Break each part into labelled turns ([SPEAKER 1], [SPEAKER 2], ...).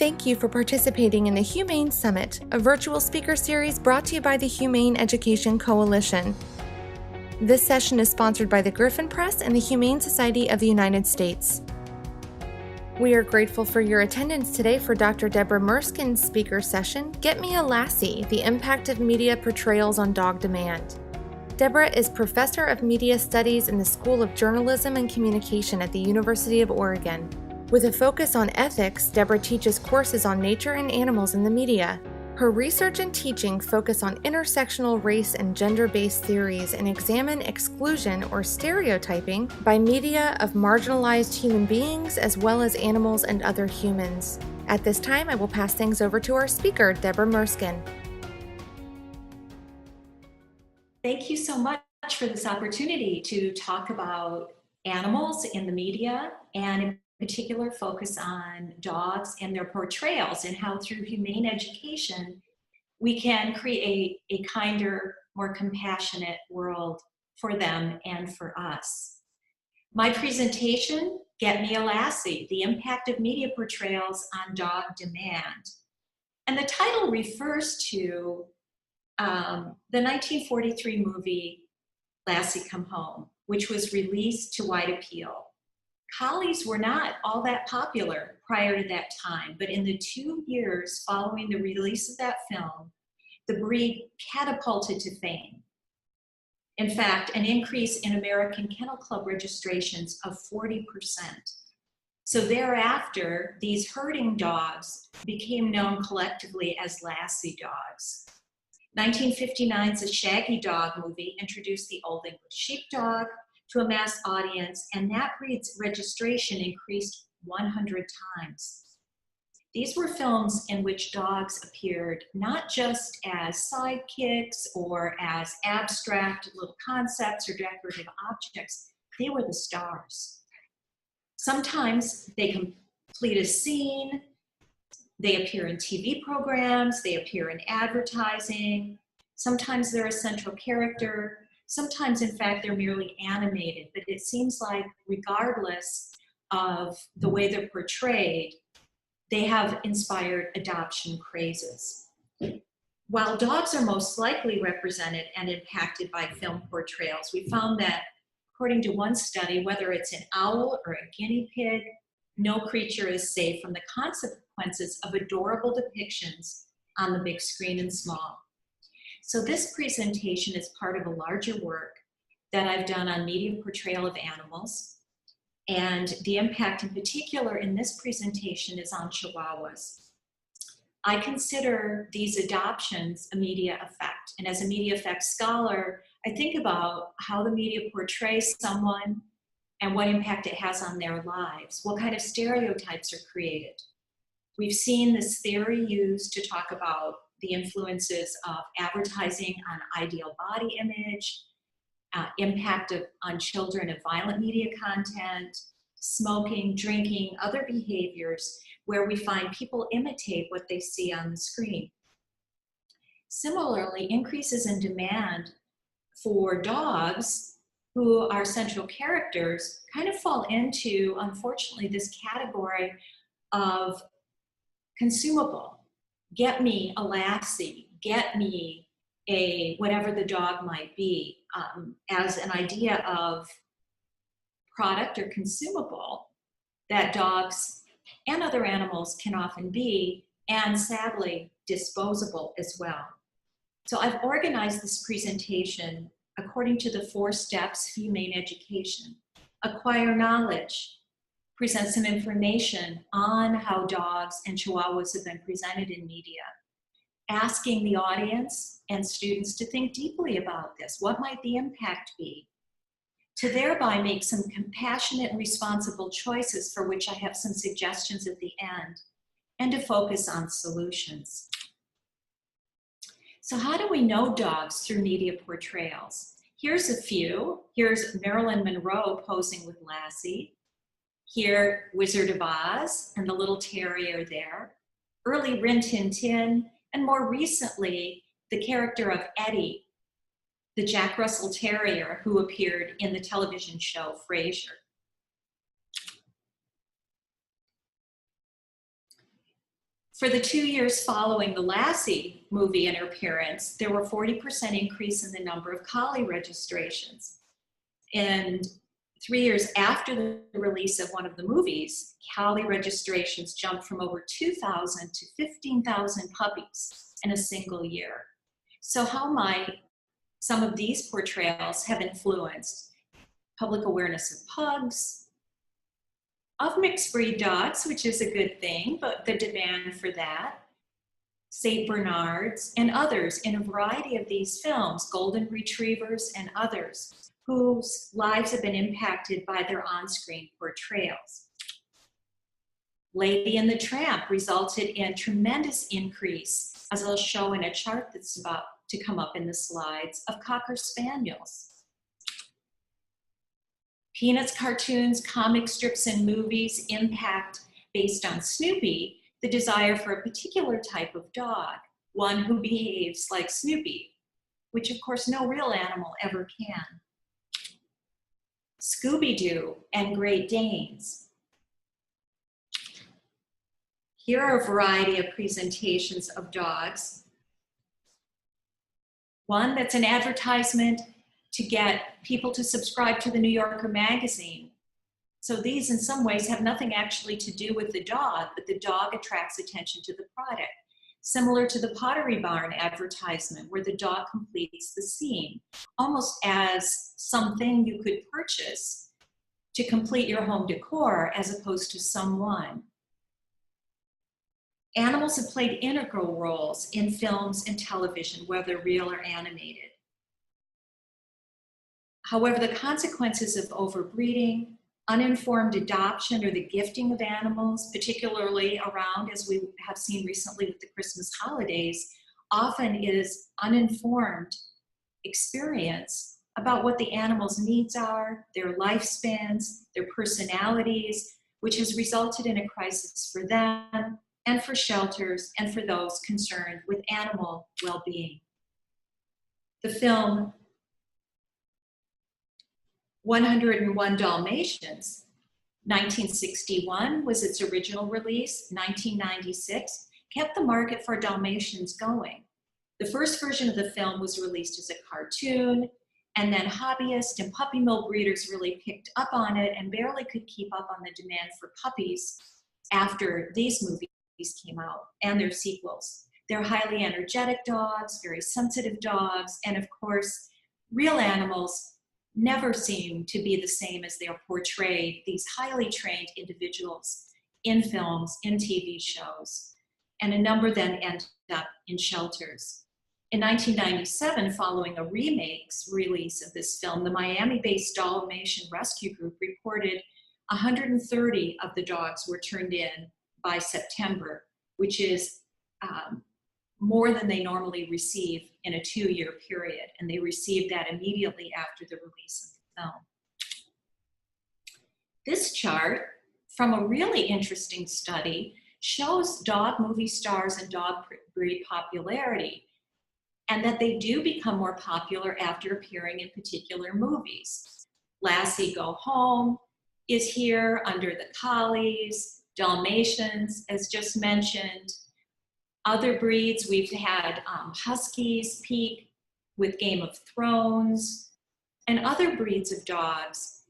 [SPEAKER 1] thank you for participating in the Humane Summit, a virtual speaker series brought to you by the Humane Education Coalition. This session is sponsored by the Griffin Press and the Humane Society of the United States. We are grateful for your attendance today for Dr. Debra Merskin's speaker session, Get Me a Lassie, the Impact of Media Portrayals on Dog Demand. Debra is Professor of Media Studies in the School of Journalism and Communication at the University of Oregon. With a focus on ethics, Debra teaches courses on nature and animals in the media. Her research and teaching focus on intersectional race and gender-based theories and examine exclusion or stereotyping by media of marginalized human beings as well as animals and other humans. At this time, I will pass things over to our speaker, Debra Merskin.
[SPEAKER 2] Thank you so much for this opportunity to talk about animals in the media and in particular focus on dogs and their portrayals and how through humane education we can create a kinder, more compassionate world for them and for us. My presentation, Get Me a Lassie, the Impact of Media Portrayals on Dog Demand. And the title refers to the 1943 movie Lassie Come Home, which was released to wide appeal. Collies were not all that popular prior to that time, but in the 2 years following the release of that film, the breed catapulted to fame. In fact, an increase in American Kennel Club registrations of 40%. So thereafter, these herding dogs became known collectively as Lassie dogs. 1959's The Shaggy Dog movie introduced the Old English Sheepdog to a mass audience, and that breed's registration increased 100 times. These were films in which dogs appeared not just as sidekicks or as abstract little concepts or decorative objects, they were the stars. Sometimes they complete a scene, they appear in TV programs, they appear in advertising, sometimes they're a central character, sometimes, in fact, they're merely animated, but it seems like regardless of the way they're portrayed, they have inspired adoption crazes. While dogs are most likely represented and impacted by film portrayals, we found that, according to one study, whether it's an owl or a guinea pig, no creature is safe from the consequences of adorable depictions on the big screen and small. So this presentation is part of a larger work that I've done on media portrayal of animals, and the impact in particular in this presentation is on chihuahuas. I consider these adoptions a media effect, and as a media effect scholar, I think about how the media portrays someone and what impact it has on their lives, what kind of stereotypes are created. We've seen this theory used to talk about the influences of advertising on ideal body image, impact on children of violent media content, smoking, drinking, other behaviors where we find people imitate what they see on the screen. Similarly, increases in demand for dogs who are central characters kind of fall into, unfortunately, this category of consumable. Get me a Lassie, get me a whatever the dog might be, as an idea of product or consumable that dogs and other animals can often be, and sadly, disposable as well. So I've organized this presentation according to the 4 steps of humane education. Acquire knowledge, present some information on how dogs and chihuahuas have been presented in media, asking the audience and students to think deeply about this. What might the impact be? To thereby make some compassionate and responsible choices for which I have some suggestions at the end, and to focus on solutions. So how do we know dogs through media portrayals? Here's a few. Here's Marilyn Monroe posing with Lassie. Here, Wizard of Oz and the little terrier there. Early Rin Tin Tin, and more recently, the character of Eddie, the Jack Russell Terrier who appeared in the television show Frasier. For the 2 years following the Lassie movie and her appearance, there were 40% increase in the number of collie registrations. And 3 years after the release of one of the movies, collie registrations jumped from over 2,000 to 15,000 puppies in a single year. So how might some of these portrayals have influenced public awareness of pugs, of mixed breed dogs, which is a good thing, but the demand for that, St. Bernards, and others in a variety of these films, golden retrievers and others, whose lives have been impacted by their on-screen portrayals. Lady and the Tramp resulted in tremendous increase, as I'll show in a chart that's about to come up in the slides, of Cocker Spaniels. Peanuts cartoons, comic strips, and movies impact, based on Snoopy, the desire for a particular type of dog, one who behaves like Snoopy, which of course no real animal ever can. Scooby-Doo and Great Danes. Here are a variety of presentations of dogs. One that's an advertisement to get people to subscribe to the New Yorker magazine. So these in some ways have nothing actually to do with the dog, but the dog attracts attention to the product. Similar to the Pottery Barn advertisement where the dog completes the scene, almost as something you could purchase to complete your home decor as opposed to someone. Animals have played integral roles in films and television, whether real or animated. However, the consequences of overbreeding, uninformed adoption, or the gifting of animals, particularly around, as we have seen recently with the Christmas holidays, often is uninformed experience about what the animal's needs are, their lifespans, their personalities, which has resulted in a crisis for them and for shelters and for those concerned with animal well-being. The film 101 Dalmatians, 1961 was its original release. 1996 kept the market for Dalmatians going. The first version of the film was released as a cartoon, and then hobbyists and puppy mill breeders really picked up on it and barely could keep up on the demand for puppies after these movies came out and their sequels. They're highly energetic dogs, very sensitive dogs, and of course, real animals never seem to be the same as they are portrayed, these highly trained individuals in films, in TV shows, and a number then end up in shelters. In 1997, following a release of this film, the Miami-based Dalmatian Rescue Group reported 130 of the dogs were turned in by September, which is more than they normally receive in a 2-year period, and they received that immediately after the release of the film. This chart from a really interesting study shows dog movie stars and dog breed popularity, and that they do become more popular after appearing in particular movies. Lassie Go Home is here under the collies, Dalmatians, as just mentioned. Other breeds, we've had Huskies peak with Game of Thrones, and other breeds of dogs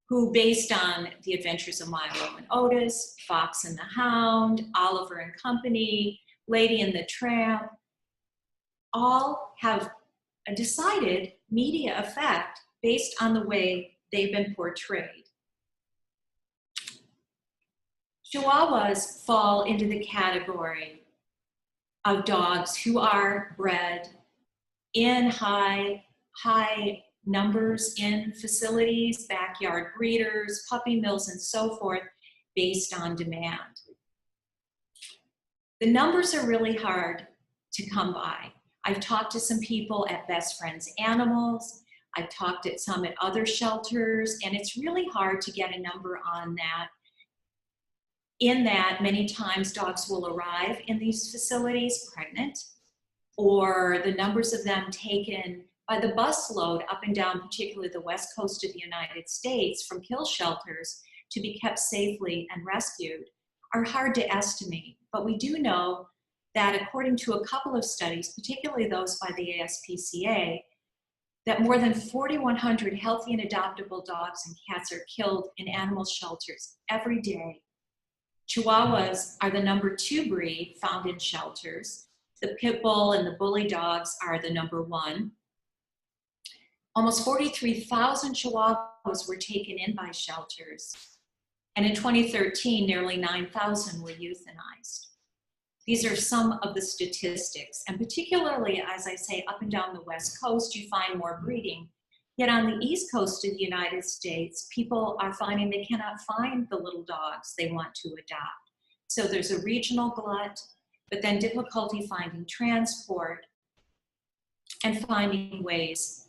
[SPEAKER 2] who, based on The Adventures of Milo and Otis, Fox and the Hound, Oliver and Company, Lady and the Tramp, all have a decided media effect based on the way they've been portrayed. Chihuahuas fall into the category of dogs who are bred in high numbers in facilities, backyard breeders, puppy mills, and so forth, based on demand. The numbers are really hard to come by. I've talked to some people at Best Friends Animals. I've talked at some at other shelters, and it's really hard to get a number on that. In that, many times dogs will arrive in these facilities pregnant, or the numbers of them taken by the busload up and down, particularly the west coast of the United States, from kill shelters to be kept safely and rescued, are hard to estimate, but we do know that according to a couple of studies, particularly those by the ASPCA, that more than 4,100 healthy and adoptable dogs and cats are killed in animal shelters every day. Chihuahuas are the #2 breed found in shelters. The pit bull and the bully dogs are the #1. Almost 43,000 Chihuahuas were taken in by shelters. And in 2013, nearly 9,000 were euthanized. These are some of the statistics. And particularly, as I say, up and down the West Coast, you find more breeding. Yet on the East Coast of the United States, people are finding they cannot find the little dogs they want to adopt. So there's a regional glut, but then difficulty finding transport and finding ways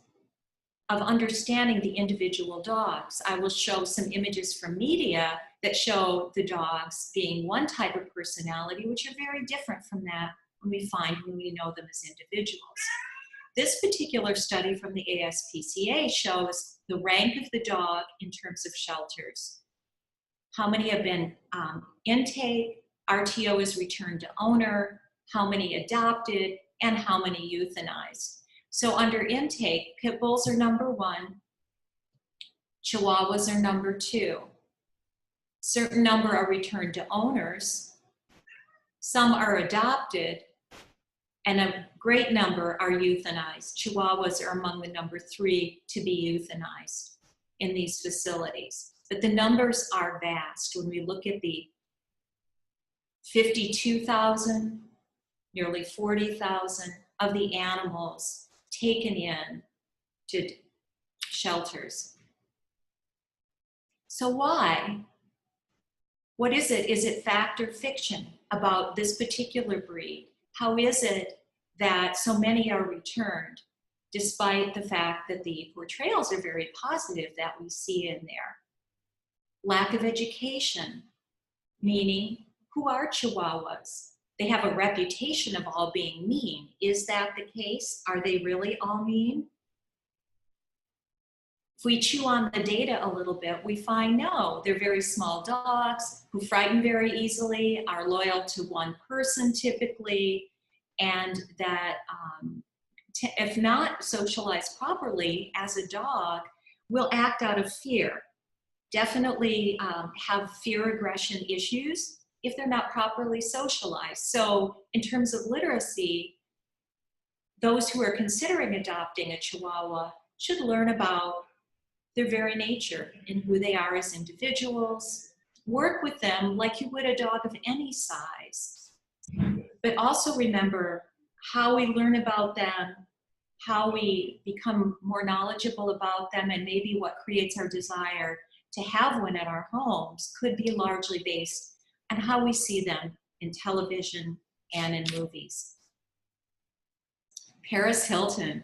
[SPEAKER 2] of understanding the individual dogs. I will show some images from media that show the dogs being one type of personality, which are very different from that when we know them as individuals. This particular study from the ASPCA shows the rank of the dog in terms of shelters. How many have been intake, RTO is returned to owner, how many adopted, and how many euthanized. So under intake, pit bulls are #1, Chihuahuas are #2. Certain number are returned to owners, some are adopted, and a great number are euthanized. Chihuahuas are among the #3 to be euthanized in these facilities. But the numbers are vast. When we look at the 52,000, nearly 40,000 of the animals taken in to shelters. So why? What is it? Is it fact or fiction about this particular breed? How is it that so many are returned, despite the fact that the portrayals are very positive that we see in there? Lack of education, meaning who are Chihuahuas? They have a reputation of all being mean. Is that the case? Are they really all mean? If we chew on the data a little bit, we find no, they're very small dogs who frighten very easily, are loyal to one person typically, and that if not socialized properly as a dog, will act out of fear. Definitely have fear aggression issues if they're not properly socialized. So in terms of literacy, those who are considering adopting a Chihuahua should learn about their very nature and who they are as individuals. Work with them like you would a dog of any size. But also remember how we learn about them, how we become more knowledgeable about them, and maybe what creates our desire to have one at our homes could be largely based on how we see them in television and in movies. Paris Hilton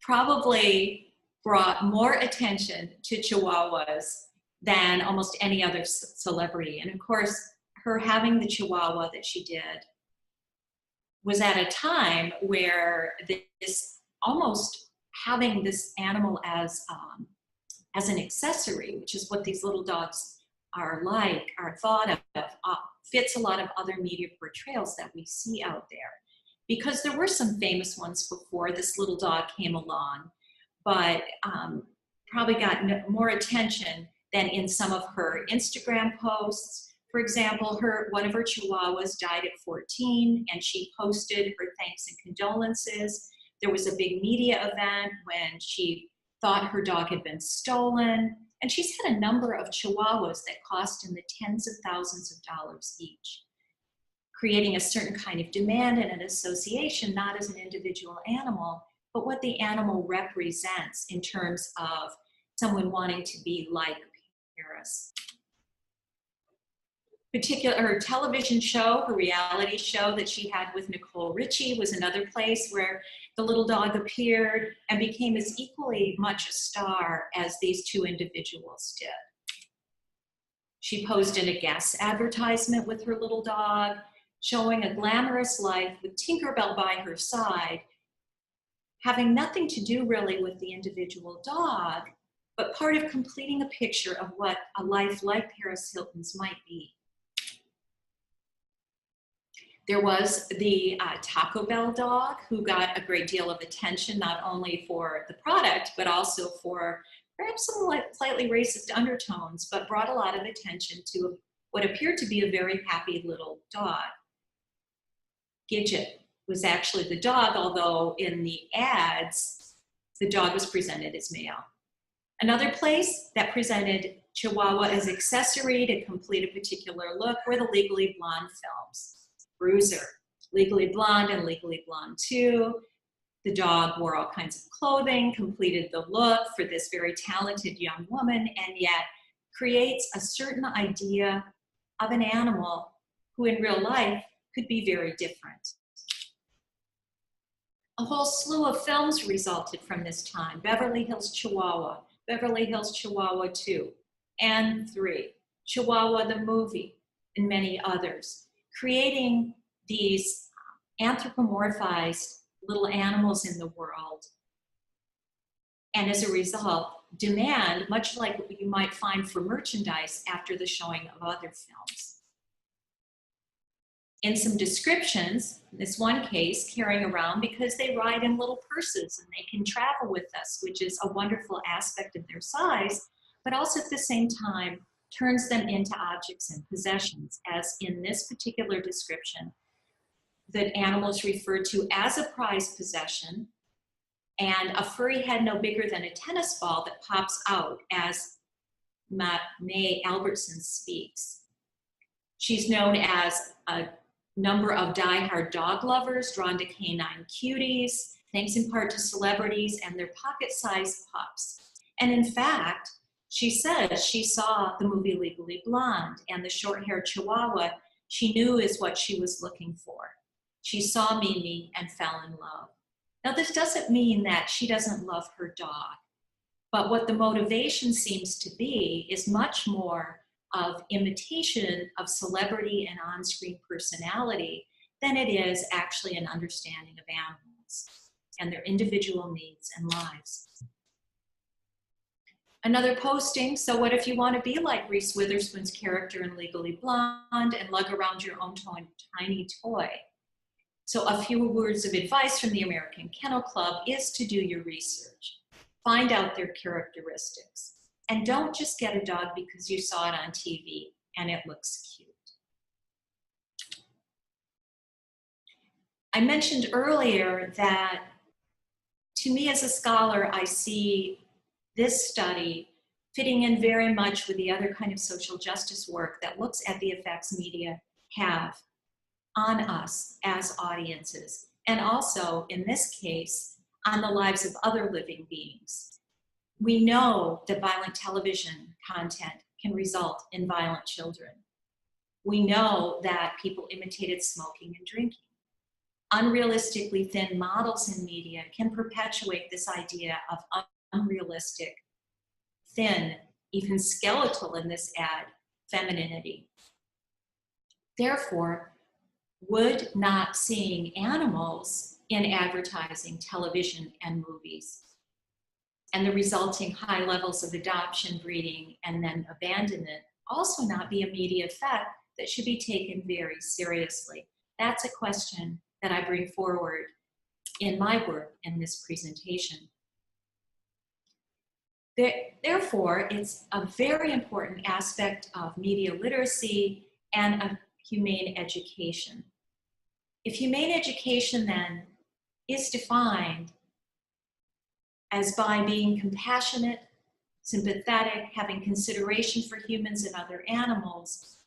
[SPEAKER 2] probably brought more attention to Chihuahuas than almost any other celebrity. And of course, her having the Chihuahua that she did was at a time where this almost having this animal as an accessory, which is what these little dogs are thought of, fits a lot of other media portrayals that we see out there. Because there were some famous ones before this little dog came along, but probably got more attention than in some of her Instagram posts. For example, one of her Chihuahuas died at 14, and she posted her thanks and condolences. There was a big media event when she thought her dog had been stolen. And she's had a number of Chihuahuas that cost in the tens of thousands of dollars each, creating a certain kind of demand and an association, not as an individual animal, but what the animal represents in terms of someone wanting to be like Paris. Her television show, her reality show that she had with Nicole Richie was another place where the little dog appeared and became as equally much a star as these two individuals did. She posed in a Guess advertisement with her little dog, showing a glamorous life with Tinkerbell by her side, having nothing to do really with the individual dog, but part of completing a picture of what a life like Paris Hilton's might be. There was the Taco Bell dog, who got a great deal of attention, not only for the product, but also for perhaps some slightly racist undertones, but brought a lot of attention to what appeared to be a very happy little dog. Gidget was actually the dog, although in the ads, the dog was presented as male. Another place that presented Chihuahua as accessory to complete a particular look were the Legally Blonde films. Bruiser, Legally Blonde and Legally Blonde 2. The dog wore all kinds of clothing, completed the look for this very talented young woman, and yet creates a certain idea of an animal who in real life could be very different. A whole slew of films resulted from this time: Beverly Hills Chihuahua, Beverly Hills Chihuahua 2 and 3, Chihuahua the movie, and many others, creating these anthropomorphized little animals in the world. And as a result, demand, much like what you might find for merchandise after the showing of other films. In some descriptions, in this one case, carrying around because they ride in little purses and they can travel with us, which is a wonderful aspect of their size, but also at the same time turns them into objects and possessions, as in this particular description, that animals referred to as a prized possession, and a furry head no bigger than a tennis ball that pops out as Mae Albertson speaks. She's known as a number of die-hard dog lovers drawn to canine cuties, thanks in part to celebrities and their pocket-sized pups. And in fact, she says she saw the movie Legally Blonde, and the short-haired Chihuahua she knew is what she was looking for. She saw Mimi and fell in love. Now, this doesn't mean that she doesn't love her dog, but what the motivation seems to be is much more of imitation of celebrity and on-screen personality than it is actually an understanding of animals and their individual needs and lives. Another posting: so what if you want to be like Reese Witherspoon's character in Legally Blonde and lug around your own tiny toy? So a few words of advice from the American Kennel Club is to do your research. Find out their characteristics. And don't just get a dog because you saw it on TV and it looks cute. I mentioned earlier that to me as a scholar, I see this study fitting in very much with the other kind of social justice work that looks at the effects media have on us as audiences, and also, in this case, on the lives of other living beings. We know that violent television content can result in violent children. We know that people imitated smoking and drinking. Unrealistically thin models in media can perpetuate this idea of unrealistic, thin, even skeletal in this ad, femininity. Therefore, would not seeing animals in advertising, television, and movies, and the resulting high levels of adoption, breeding, and then abandonment also not be a media effect that should be taken very seriously? That's a question that I bring forward in my work in this presentation. Therefore, it's a very important aspect of media literacy and of humane education. If humane education then is defined as by being compassionate, sympathetic, having consideration for humans and other animals,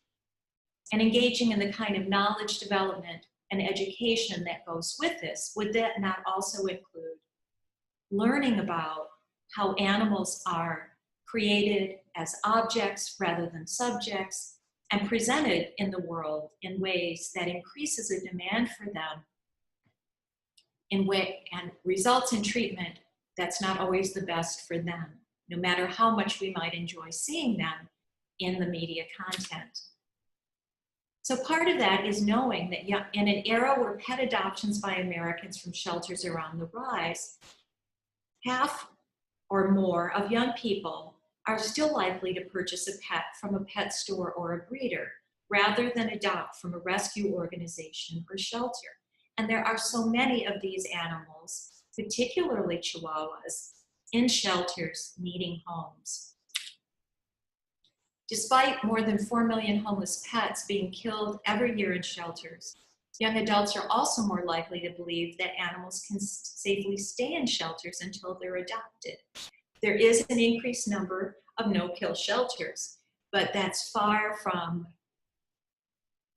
[SPEAKER 2] and engaging in the kind of knowledge development and education that goes with this, would that not also include learning about how animals are created as objects rather than subjects, and presented in the world in ways that increases a demand for them and results in treatment that's not always the best for them, no matter how much we might enjoy seeing them in the media content. So part of that is knowing that in an era where pet adoptions by Americans from shelters are on the rise, half or more of young people are still likely to purchase a pet from a pet store or a breeder, rather than adopt from a rescue organization or shelter. And there are so many of these animals, particularly chihuahuas, in shelters needing homes. Despite more than 4 million homeless pets being killed every year in shelters, young adults are also more likely to believe that animals can safely stay in shelters until they're adopted. There is an increased number of no-kill shelters, but that's far from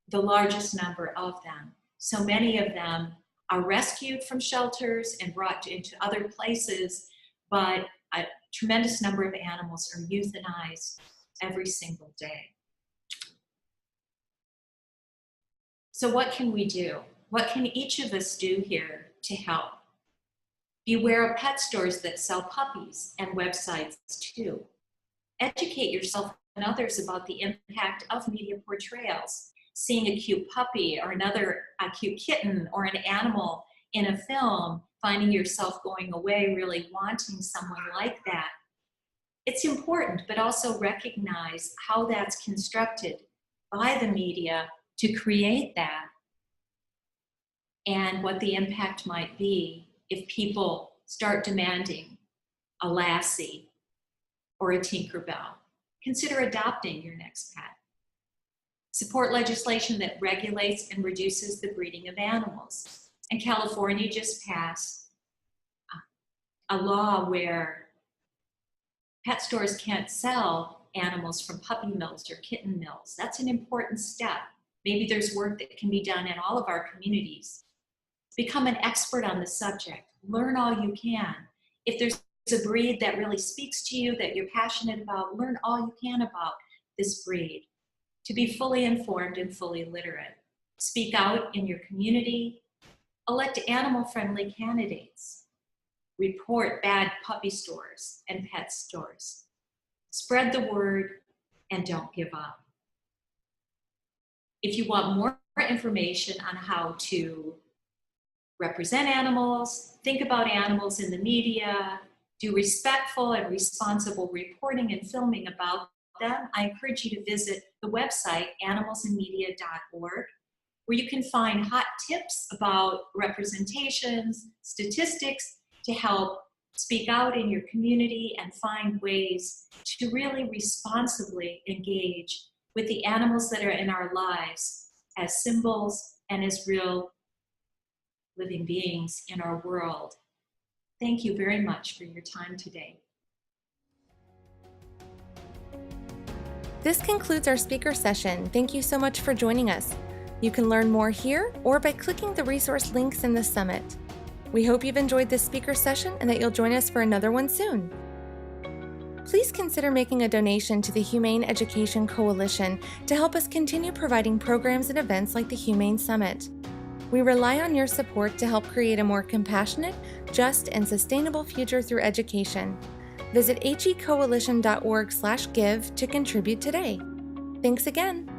[SPEAKER 2] the largest number of them. So many of them are rescued from shelters and brought into other places, but a tremendous number of animals are euthanized every single day. So what can we do? What can each of us do here to help? Beware of pet stores that sell puppies and websites too. Educate yourself and others about the impact of media portrayals. Seeing a cute puppy or a cute kitten or an animal in a film, finding yourself going away really wanting someone like that. It's important, but also recognize how that's constructed by the media to create that and what the impact might be if people start demanding a Lassie or a Tinkerbell. Consider adopting your next pet. Support legislation that regulates and reduces the breeding of animals. And California just passed a law where pet stores can't sell animals from puppy mills or kitten mills. That's an important step. Maybe there's work that can be done in all of our communities. Become an expert on the subject. Learn all you can. If there's a breed that really speaks to you, that you're passionate about, learn all you can about this breed. To be fully informed and fully literate. Speak out in your community. Elect animal-friendly candidates. Report bad puppy stores and pet stores. Spread the word and don't give up. If you want more information on how to represent animals, think about animals in the media, do respectful and responsible reporting and filming about them, I encourage you to visit the website animalsinmedia.org, where you can find hot tips about representations, statistics to help speak out in your community and find ways to really responsibly engage with the animals that are in our lives as symbols and as real living beings in our world. Thank you very much for your time today.
[SPEAKER 1] This concludes our speaker session. Thank you so much for joining us. You can learn more here or by clicking the resource links in the summit. We hope you've enjoyed this speaker session and that you'll join us for another one soon. Please consider making a donation to the Humane Education Coalition to help us continue providing programs and events like the Humane Summit. We rely on your support to help create a more compassionate, just, and sustainable future through education. Visit hecoalition.org/give to contribute today. Thanks again.